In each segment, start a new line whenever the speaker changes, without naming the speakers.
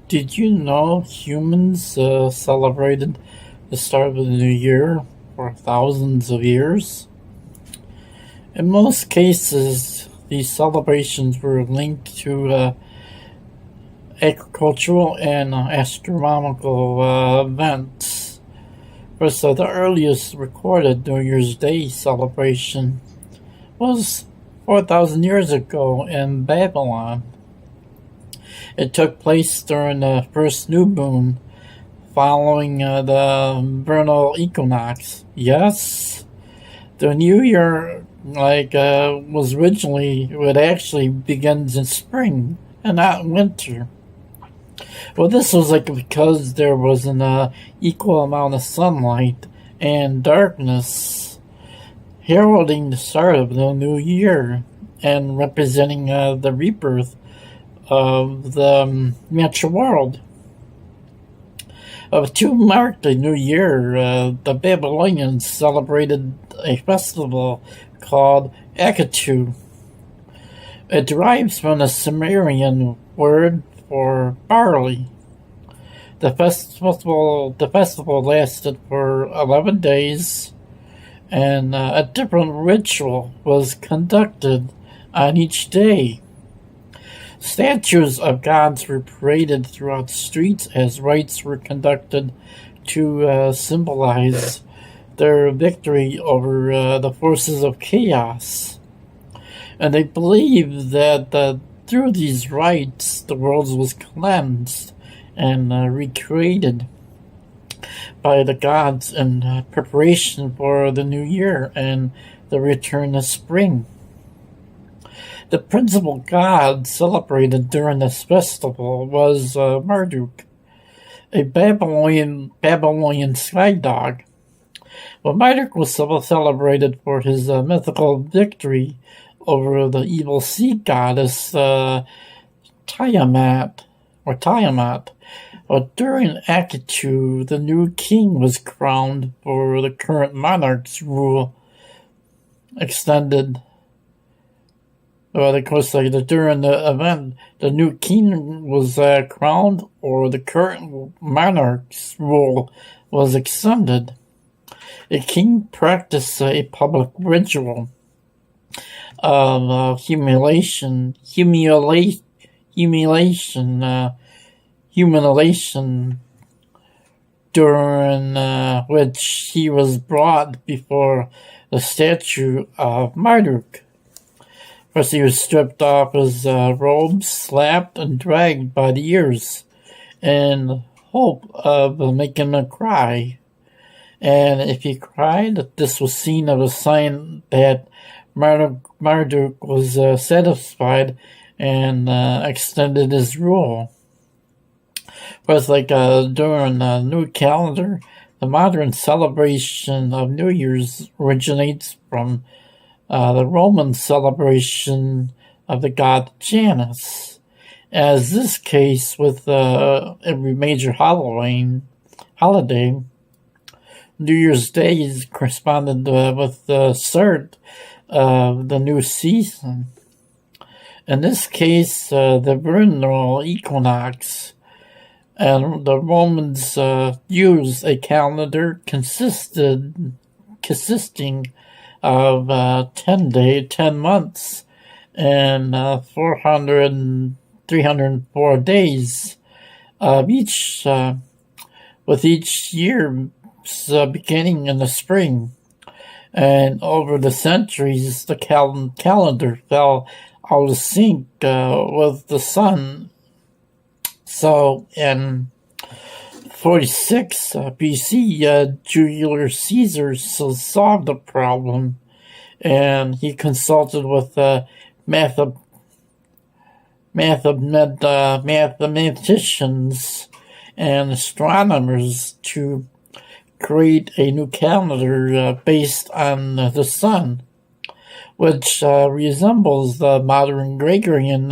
Did you know humans celebrated the start of the new year for thousands of years? In most cases, these celebrations were linked to agricultural and astronomical events. First, the earliest recorded New Year's Day celebration was 4,000 years ago in Babylon. It took place during the first new moon following the vernal equinox. Yes, the new year, was originally, it actually begins in spring and not winter. Well, this was because there was an equal amount of sunlight and darkness, heralding the start of the new year and representing the rebirth of the natural world. To mark the new year, the Babylonians celebrated a festival called Akitu. It derives from the Sumerian word for barley. The festival lasted for 11 days, and a different ritual was conducted on each day. Statues of gods were paraded throughout the streets as rites were conducted to symbolize their victory over the forces of chaos. And they believed that through these rites, the world was cleansed and recreated by the gods in preparation for the new year and the return of spring. The principal god celebrated during this festival was Marduk, a Babylonian sky dog. Well, Marduk was celebrated for his mythical victory over the evil sea goddess Tiamat. But during Akitu, the new king was crowned for the current monarch's rule extended. Of course, during the event, the new king was crowned, or the current monarch's rule was extended. A king practiced a public ritual of humiliation during which he was brought before the statue of Marduk. First, he was stripped off his robes, slapped, and dragged by the ears in hope of making him cry. And if he cried, this was seen as a sign that Marduk was satisfied and extended his rule. First, during the new calendar, the modern celebration of New Year's originates from the Roman celebration of the god Janus. As this case with every major holiday, New Year's Day is corresponded with the start of the new season. In this case, the vernal equinox, and the Romans used a calendar consisting of 10 months and 304 days of each, with each year beginning in the spring. And over the centuries, the calendar fell out of sync with the sun. So in 46 BC, Julius Caesar solved the problem, and he consulted with mathematicians and astronomers to create a new calendar based on the sun, which resembles the modern Gregorian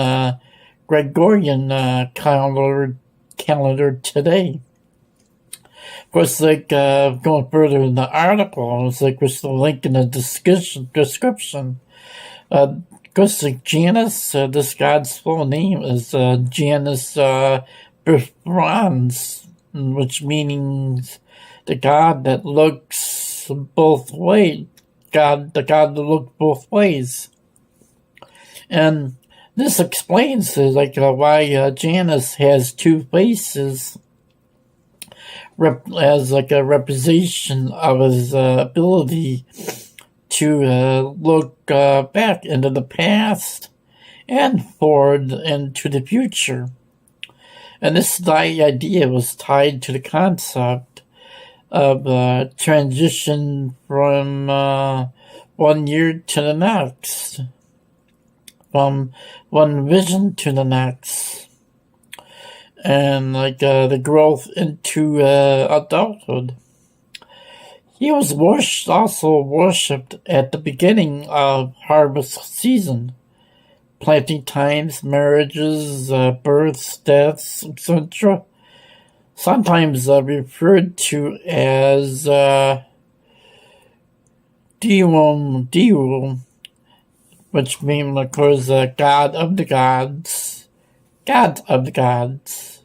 calendar today. Of course, going further in the article, there's the link in the description. Of course, Janus, this god's full name is Janus bronze, which means the god that looks both ways. The god that looks both ways. And this explains why Janus has two faces as like a representation of his ability to look back into the past and forward into the future. And this idea was tied to the concept of transition from one year to the next, from one vision to the next, and the growth into adulthood. He was also worshipped at the beginning of harvest season, planting times, marriages, births, deaths, etc. Sometimes referred to as Dium, which means, of course, God of the gods. God of the gods.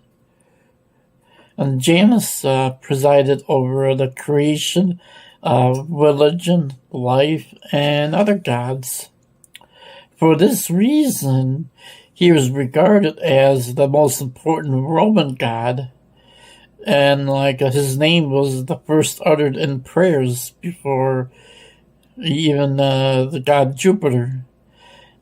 And Janus presided over the creation of religion, life, and other gods. For this reason, he was regarded as the most important Roman god, and his name was the first uttered in prayers before even the god Jupiter.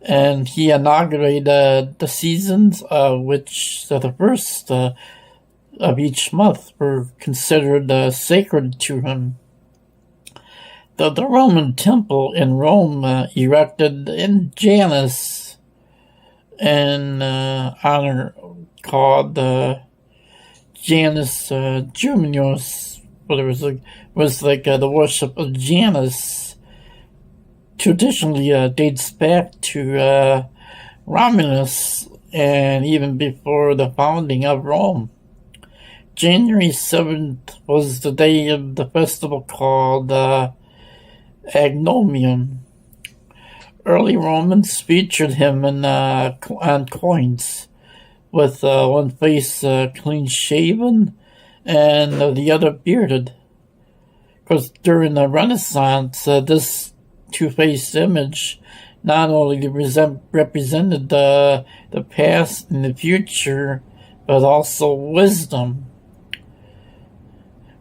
And he inaugurated the seasons, which the first of each month were considered sacred to him. The Roman temple in Rome erected in Janus in honor called Janus Juminos, but it was the worship of Janus. Traditionally dates back to Romulus and even before the founding of Rome. January 7th was the day of the festival called Agnomium. Early Romans featured him on coins, with one face clean-shaven and the other bearded. Because during the Renaissance, this two-faced image not only represented the past and the future, but also wisdom.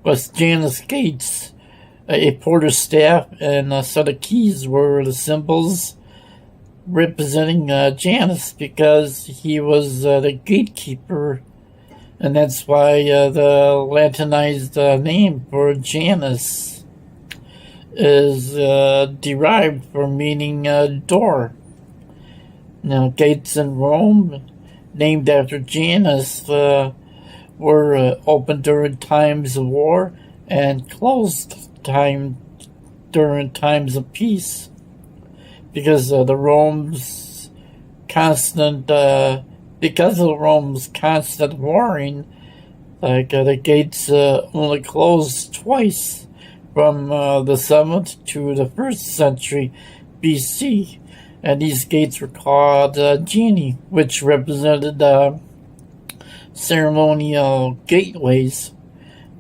With Janus gates, a porter's staff and a set of keys were the symbols representing Janus, because he was the gatekeeper, and that's why the Latinized name for Janus is derived from meaning door. Now, gates in Rome, named after Janus, were open during times of war and closed during times of peace, because of the Rome's constant warring. The gates only closed twice, from the 7th to the 1st century BC, and these gates were called Geni, which represented ceremonial gateways.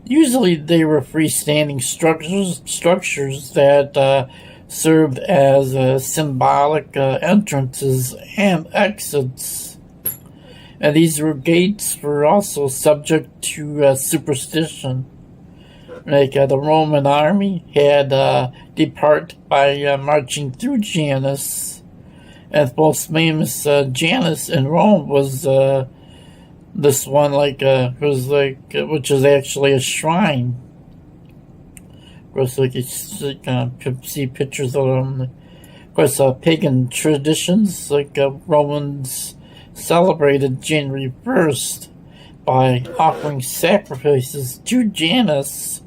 Usually they were freestanding structures that served as symbolic entrances and exits. And these gates were also subject to superstition. The Roman army had depart by marching through Janus. And the most famous Janus in Rome was this one, which is actually a shrine. Of course, you see pictures of them. Of course, pagan traditions, Romans celebrated January 1st by offering sacrifices to Janus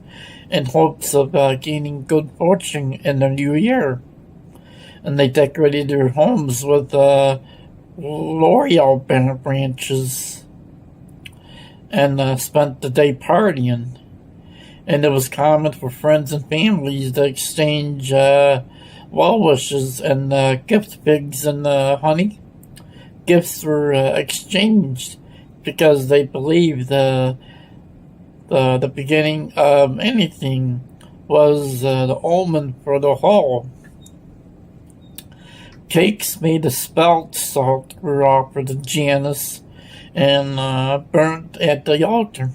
in hopes of gaining good fortune in the new year. And they decorated their homes with laurel branches and spent the day partying. And it was common for friends and families to exchange well wishes and gift pigs and honey. Gifts were exchanged. because they believe the beginning of anything was the omen for the whole. Cakes made of spelt salt were offered to Janus and burnt at the altar.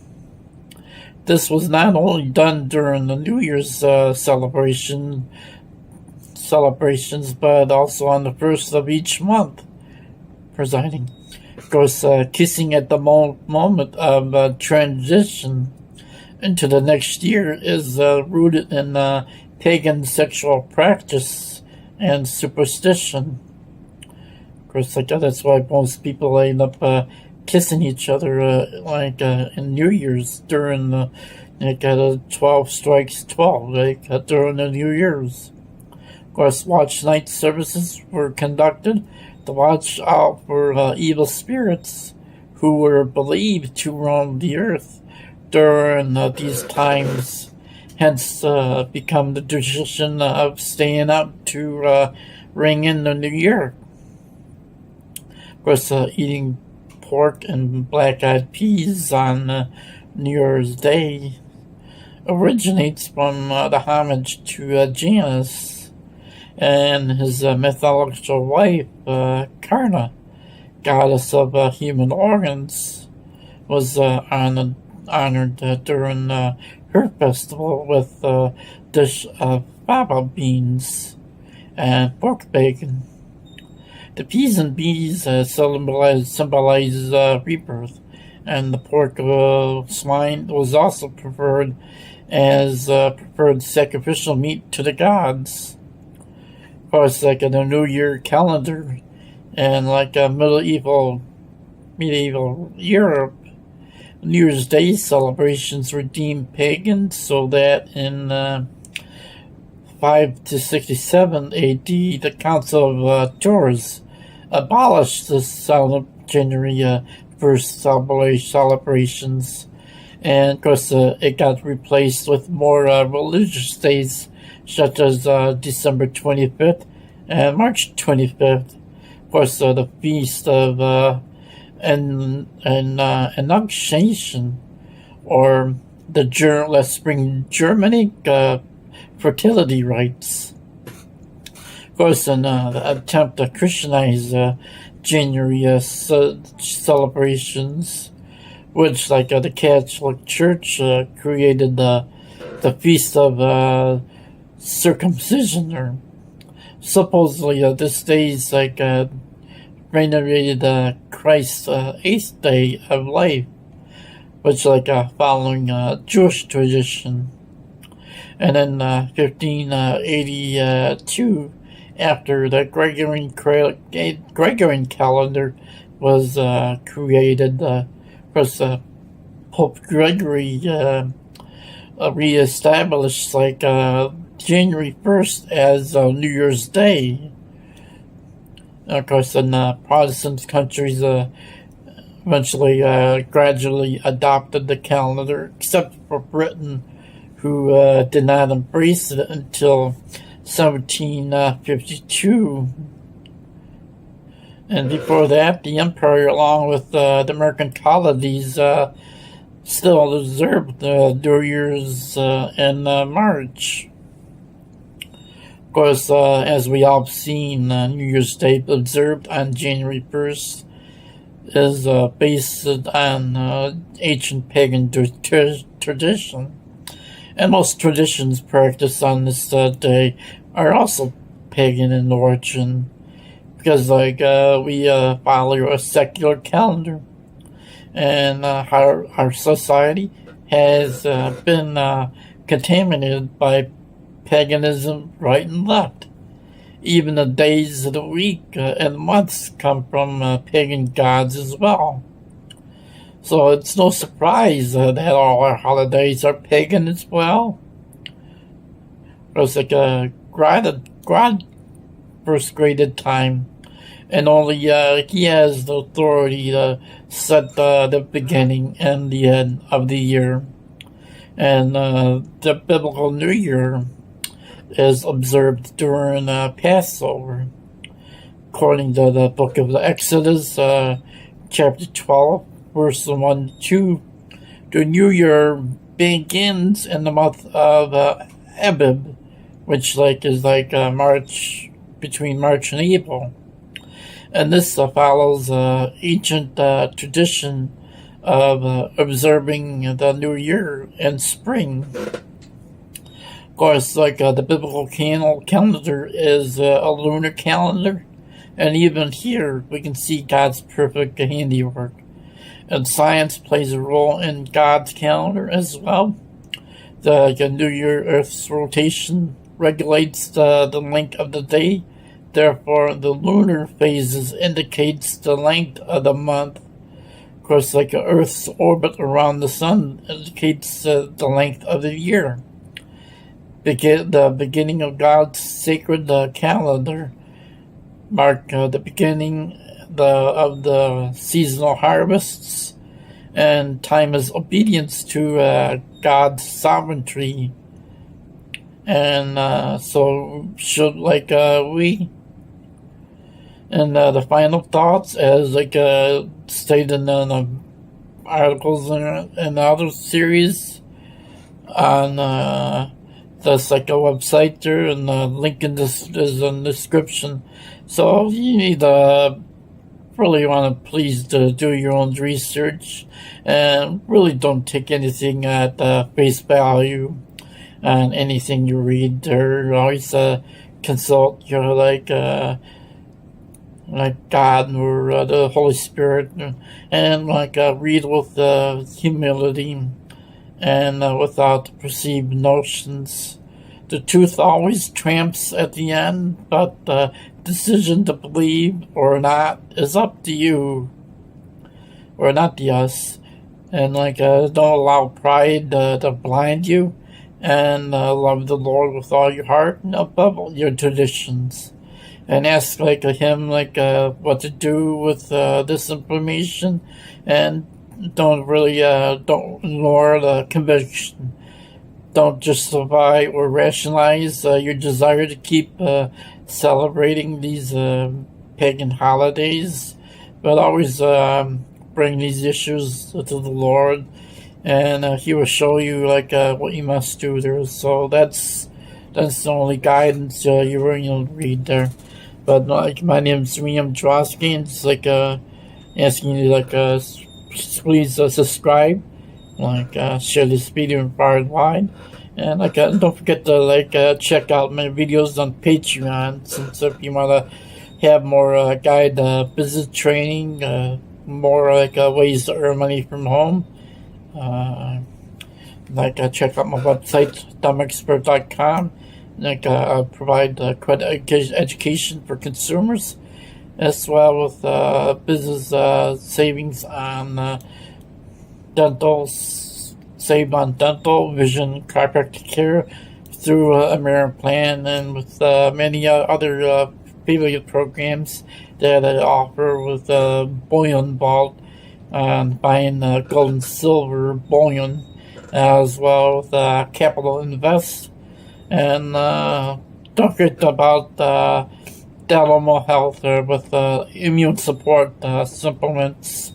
This was not only done during the New Year's celebrations, but also on the first of each month, presiding. Of course, kissing at the moment of transition into the next year is rooted in pagan sexual practice and superstition. Of course, that's why most people end up kissing each other in New Year's during the 12 strikes 12, during the New Year's. Of course, watch night services were conducted to watch out for evil spirits who were believed to roam the earth during these times, hence become the tradition of staying up to ring in the new year. Of course, eating pork and black-eyed peas on New Year's Day originates from the homage to Janus and his mythological wife, Karna, goddess of human organs, was honored during her festival with a dish of fava beans and pork bacon. The peas and bees symbolize rebirth, and the pork swine was also preferred as preferred sacrificial meat to the gods. Of course, in the New Year calendar and medieval Europe, New Year's Day celebrations were deemed pagan, so that in 567 AD, the Council of Tours abolished the January 1st celebrations, and of course it got replaced with more religious days such as December 25th and March 25th. Of course, the feast of Annunciation, or the spring Germanic fertility rites. Of course, in the attempt to Christianize January celebrations, which the Catholic Church created the feast of circumcision, or supposedly this day is venerated Christ's 8th day of life, which following Jewish tradition. And in 1582, after the Gregorian calendar was created, Pope Gregory reestablished January 1st as New Year's Day. Of course, in Protestant countries eventually gradually adopted the calendar, except for Britain, who did not embrace it until 1752. And before that, the Empire, along with the American colonies, still observed New Year's in March. Of course, as we all have seen, New Year's Day observed on January 1st is based on ancient pagan tradition. And most traditions practiced on this day are also pagan in origin, because we follow a secular calendar, and our society has been contaminated by paganism right and left. Even the days of the week and months come from pagan gods as well. So it's no surprise that all our holidays are pagan as well. It's God first created time, and only He has the authority to set the beginning and the end of the year. And the biblical New Year is observed during Passover. According to the book of the Exodus, chapter 12, verse 1 2. The new year begins in the month of Abib, which is March, between March and April. And this follows ancient tradition of observing the new year in spring. Of course, the biblical calendar is a lunar calendar, and even here we can see God's perfect handiwork. And science plays a role in God's calendar as well. The New Year Earth's rotation regulates the length of the day. Therefore, the lunar phases indicates the length of the month. Of course, Earth's orbit around the sun indicates the length of the year. The beginning of God's sacred calendar mark the beginning of the seasonal harvests, and time is obedience to God's sovereignty. And so should we. And the final thoughts, as stated in the articles in the other series on there's a website there, and the link in this is in the description. So you need really want to please do your own research, and really don't take anything at face value on anything you read there. Always consult your God or the Holy Spirit, and read with humility and without perceived notions. The truth always triumphs at the end, but the decision to believe or not is up to you, or not to us. And don't allow pride to blind you, and love the Lord with all your heart and above your traditions. And ask him what to do with this information, and don't ignore the conviction. Don't justify or rationalize your desire to keep celebrating these pagan holidays, but always bring these issues to the Lord, and He will show you what you must do there. So that's the only guidance you're going to read there. But my name is William Drosky, and it's asking you please subscribe, share this video far and wide, and don't forget to check out my videos on Patreon, since if you want to have more guide business training, more ways to earn money from home, check out my website dumbexpert.com. I provide credit education for consumers, as well with business savings on dental, save on dental, vision, chiropractic care through American Plan, and with many other affiliate programs that I offer with bullion vault, buying gold and silver bullion, as well with Capital Invest. And don't forget about Dental Health with immune support supplements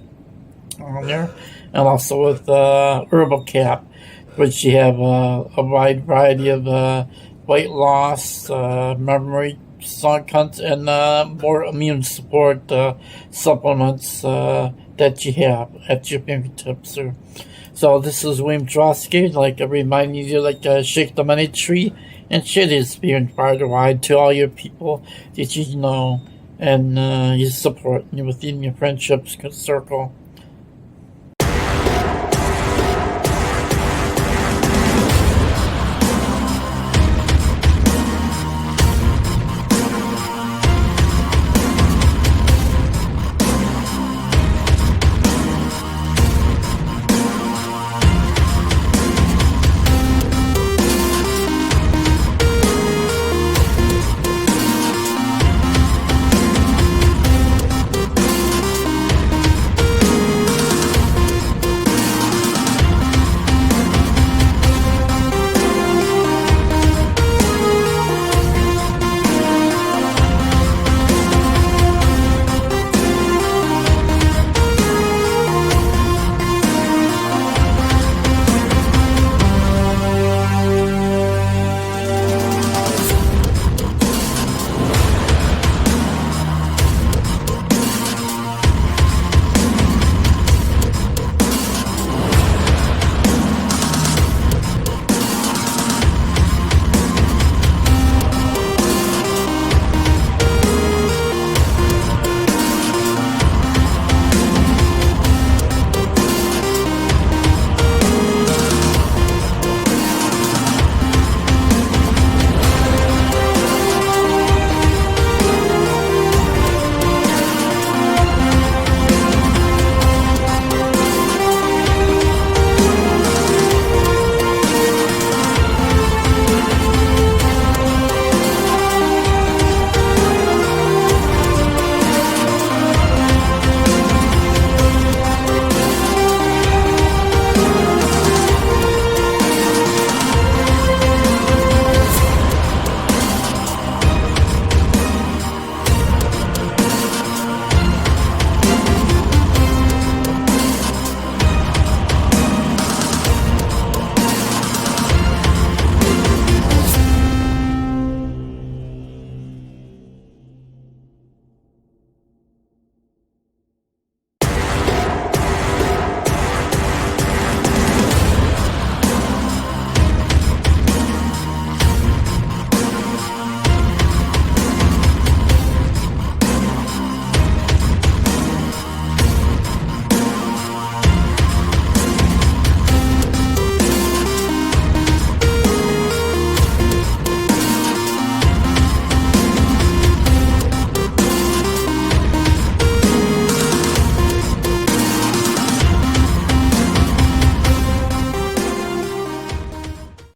on there, and also with Herbal Cap, which you have a wide variety of weight loss, memory, and more immune support supplements that you have at your fingertips. So this is William Drosky, reminding you shake the money tree and share this being far and wide to all your people that you know and you support within your friendship circle.